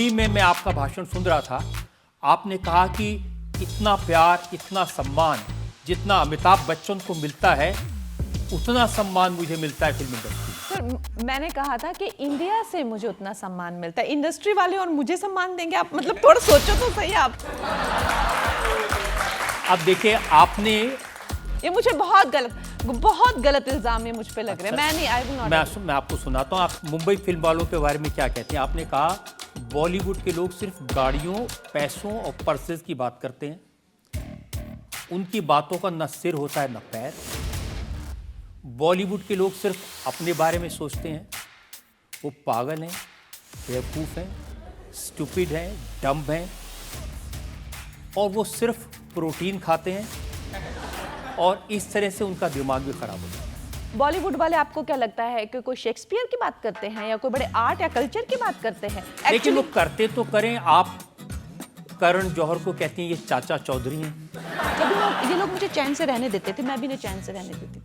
दिल्ली में मैं आपका भाषण सुन रहा था, आपने कहा कि इतना प्यार, इतना सम्मान जितना अमिताभ बच्चन को मिलता है उतना सम्मान मुझे मिलता है फिल्म इंडस्ट्री। सर मैंने कहा था कि इंडिया से मुझे उतना सम्मान मिलता है, इंडस्ट्री वाले और मुझे सम्मान देंगे आप? मतलब थोड़ा सोचो तो सही आप। अब देखिए आपने ये मुझे बहुत गलत इल्जाम ये मुझ पे लग रहे हैं। मैं नहीं, आई विल नॉट। मैं आपको सुनाता हूँ, आप मुंबई फिल्म वालों के बारे में क्या कहते हैं। आपने कहा बॉलीवुड के लोग सिर्फ गाड़ियों, पैसों और पर्सेस की बात करते हैं, उनकी बातों का न सिर होता है न पैर। बॉलीवुड के लोग सिर्फ अपने बारे में सोचते हैं, वो पागल हैं, बेवकूफ हैं, स्टूपिड हैं, डम्ब हैं, और वो सिर्फ प्रोटीन खाते हैं, और इस तरह से उनका दिमाग भी खराब हो जाता है। बॉलीवुड वाले आपको क्या लगता है कि कोई शेक्सपियर की बात करते हैं या कोई बड़े आर्ट या कल्चर की बात करते हैं? लेकिन वो करते तो करें। आप करण जौहर को कहती हैं ये चाचा चौधरी हैं। ये लोग मुझे चैन से रहने देते थे, मैं भी इन्हें चैन से रहने देती थी।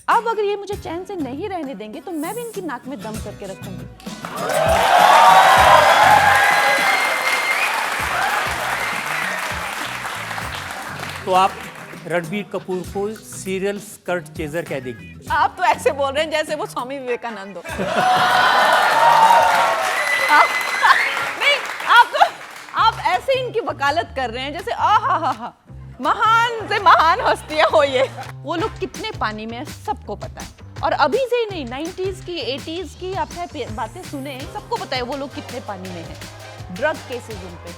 अब अगर ये मुझे चैन से नहीं रहने देंगे तो मैं भी इनकी नाक में दम करके रखूंगी। तो आप रणबीर कपूर को सीरियल स्कर्ट चेजर कह देगी। आप तो ऐसे बोल रहे हैं जैसे वो स्वामी विवेकानंद हो। नहीं, आप ऐसे इनकी वकालत कर रहे हैं जैसे आहा महान से महान हस्तियां हो ये। वो लोग कितने पानी में है सबको पता है, और अभी से ही नहीं, 90s की 80s की आपने बातें सुने, सबको पता है वो लोग कितने पानी में हैं। ड्रग केसेस उन पे,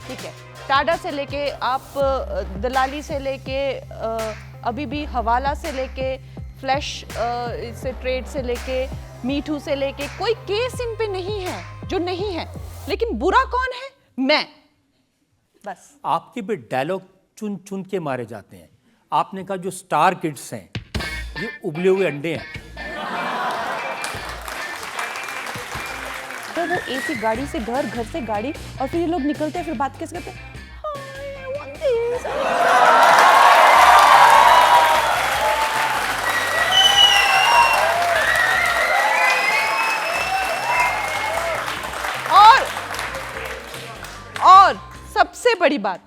ठीक है, टाडा से लेके आप दलाली से लेके अभी भी हवाला से लेके फ्लैश से ट्रेड से लेके मीठू से लेके कोई केस इन पे नहीं है जो नहीं है। लेकिन बुरा कौन है? मैं। बस आपके भी डायलॉग चुन चुन के मारे जाते हैं। आपने कहा जो स्टार किड्स हैं ये उबले हुए अंडे हैं। तो वो एसी गाड़ी से घर, घर से गाड़ी, और फिर ये लोग निकलते हैं, फिर बात कैसे करते हैं? I want this. और सबसे बड़ी बात,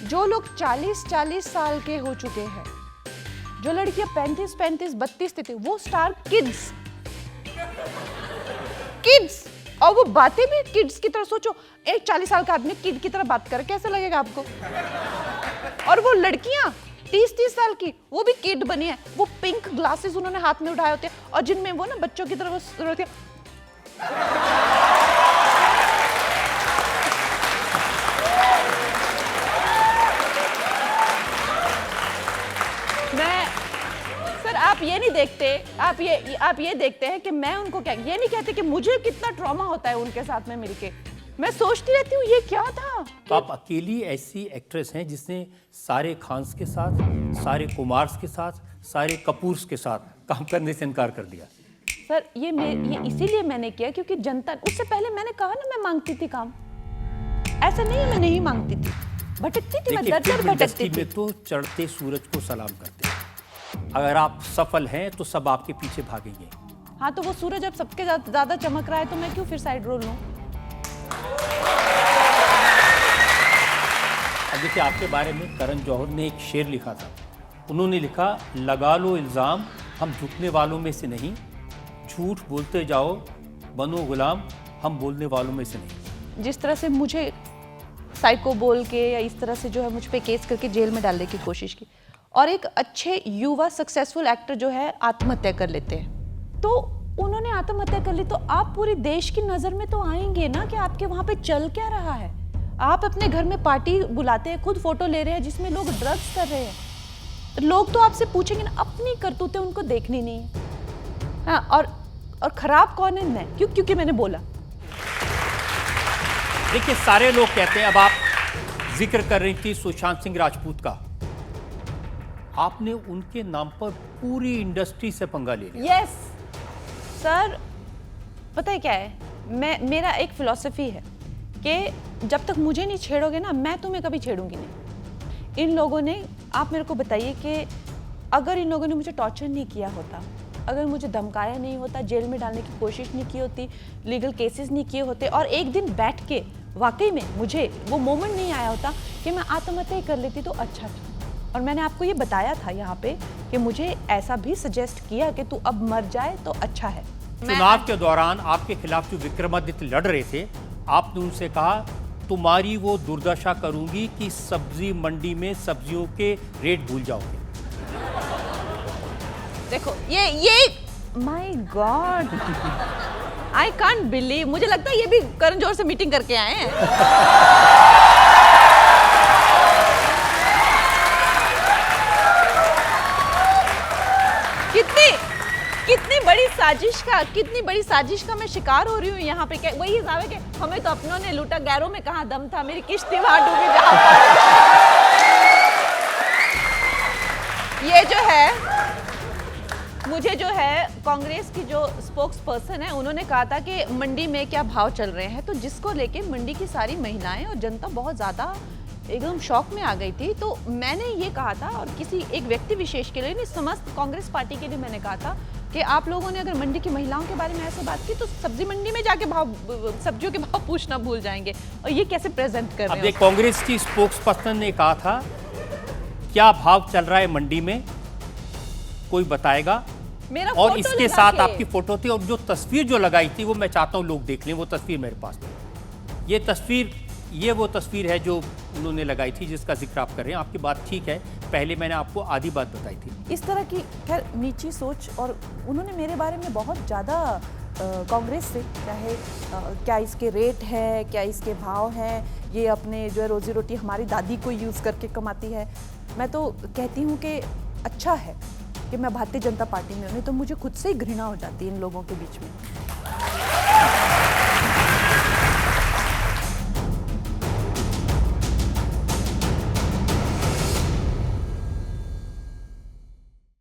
जो लोग 40-40 साल के हो चुके हैं, जो लड़कियां 35-35, 32 थी, वो स्टार किड्स, और वो बातें भी किड्स की तरह। सोचो, एक 40 साल का आदमी किड की तरह बात करे, कैसे लगेगा आपको? और वो लड़कियां 30-30 साल की, वो भी किड बनी है। वो पिंक ग्लासेस उन्होंने हाथ में उठाए होते हैं, और जिनमें वो ना बच्चों की तरह वो रहती है। आप ये नहीं देखते, आप ये देखते हैं कि मैं उनको क्या, ये नहीं कहते कि मुझे कितना ट्रॉमा होता है उनके साथ में मिलके। मैं सोचती रहती हूँ ये क्या था। तो आप अकेली ऐसी एक्ट्रेस हैं जिसने सारे खान्स के साथ, सारे कुमार्स के साथ, सारे कपूर्स के साथ काम करने से इनकार कर दिया। सर ये इसीलिए मैंने किया क्योंकि जनता, उससे पहले मैंने कहा ना मैं मांगती थी काम, ऐसा नहीं है मैं नहीं मांगती थी, भटकती थी, मैं दर भटकती थी। तो चढ़ते सूरज को सलाम करते हैं। अगर आप सफल हैं तो सब आपके पीछे भागेंगे। हाँ, तो वो सूरज अब सबके ज्यादा चमक रहा है तो मैं क्यों फिर साइड रोल लूं? अब देखिए, आपके बारे में करण जौहर ने एक शेर लिखा था। उन्होंने लिखा, लगा लो इल्जाम हम झुकने वालों में से नहीं, झूठ बोलते जाओ बनो गुलाम हम बोलने वालों में से नहीं। जिस तरह से मुझे साइको बोल के या इस तरह से जो है मुझ पे केस करके जेल में डालने की कोशिश की, और एक अच्छे युवा सक्सेसफुल एक्टर जो है आत्महत्या कर लेते हैं, तो उन्होंने आत्महत्या कर ली, तो आप पूरे देश की नजर में तो आएंगे ना कि आपके वहां पे चल क्या रहा है। आप अपने घर में पार्टी बुलाते हैं, खुद फोटो ले रहे हैं जिसमें लोग ड्रग्स कर रहे हैं, लोग तो आपसे पूछेंगे ना, अपनी करतूतें उनको देखनी नहीं है। हाँ, और खराब कौन है? मैं, क्योंकि मैंने बोला। देखिए, सारे लोग कहते हैं, अब आप जिक्र कर रही थी सुशांत सिंह राजपूत का, आपने उनके नाम पर पूरी इंडस्ट्री से पंगा ले लिया। यस सर, पता है क्या है, मेरा एक फिलॉसफी है कि जब तक मुझे नहीं छेड़ोगे ना, मैं तुम्हें कभी छेड़ूंगी नहीं। इन लोगों ने, आप मेरे को बताइए कि अगर इन लोगों ने मुझे टॉर्चर नहीं किया होता अगर मुझे धमकाया नहीं होता, जेल में डालने की कोशिश नहीं की होती, लीगल केसेस नहीं किए होते और एक दिन बैठ के वाकई में मुझे वो मोमेंट नहीं आया होता कि मैं आत्महत्या ही कर लेती तो अच्छा था। और मैंने आपको ये बताया था यहाँ पे कि मुझे ऐसा भी सजेस्ट किया कि तू अब मर जाए तो अच्छा है। चुनाव के दौरान आपके खिलाफ जो विक्रमादित्य लड़ रहे थे, आपने उनसे कहा तुम्हारी वो दुर्दशा करूंगी कि सब्जी मंडी में सब्जियों के रेट भूल जाओगे। देखो ये my God, I can't believe, मुझे लगता है ये भी करण जौहर से मीटिंग करके आए हैं। कितनी बड़ी साजिश का मैं शिकार हो रही हूँ यहाँ पे। वही हिसाब है कि हमें तो अपनों ने लूटा, गैरों में कहाँ दम था, मेरी किश्ती वहां डूबी जहाँ ये जो है, मुझे जो है कांग्रेस की जो स्पोक्स पर्सन है उन्होंने कहा था कि मंडी में क्या भाव चल रहे हैं, तो जिसको लेके मंडी की सारी महिलाएं और जनता बहुत ज्यादा एकदम शॉक में आ गई थी। तो मैंने ये कहा था, और किसी एक व्यक्ति विशेष के लिए नहीं, समस्त कांग्रेस पार्टी के लिए मैंने कहा था कि आप लोगों ने अगर मंडी की महिलाओं के बारे में ऐसे बात की तो सब्जी मंडी में जाके सब्जियों के भाव पूछना भूल जाएंगे। और ये कैसे प्रेजेंट कर रहे हैं? कांग्रेस की स्पोक्स पर्सन ने कहा था क्या भाव चल रहा है मंडी में, कोई बताएगा। मेरा और इसके साथ आपकी फोटो थी, और जो तस्वीर जो लगाई थी वो मैं चाहता हूँ लोग देख लें, वो तस्वीर मेरे पास है। ये वो तस्वीर है जो उन्होंने लगाई थी जिसका जिक्र आप कर रहे हैं। आपकी बात ठीक है, पहले मैंने आपको आधी बात बताई थी। इस तरह की खैर नीची सोच, और उन्होंने मेरे बारे में बहुत ज़्यादा कांग्रेस से, चाहे क्या इसके रेट है, क्या इसके भाव हैं, ये अपने जो है रोजी रोटी हमारी दादी को यूज़ करके कमाती है। मैं तो कहती हूँ कि अच्छा है कि मैं भारतीय जनता पार्टी में हूँ, नहीं तो मुझे खुद से ही घृणा हो जाती है इन लोगों के बीच में।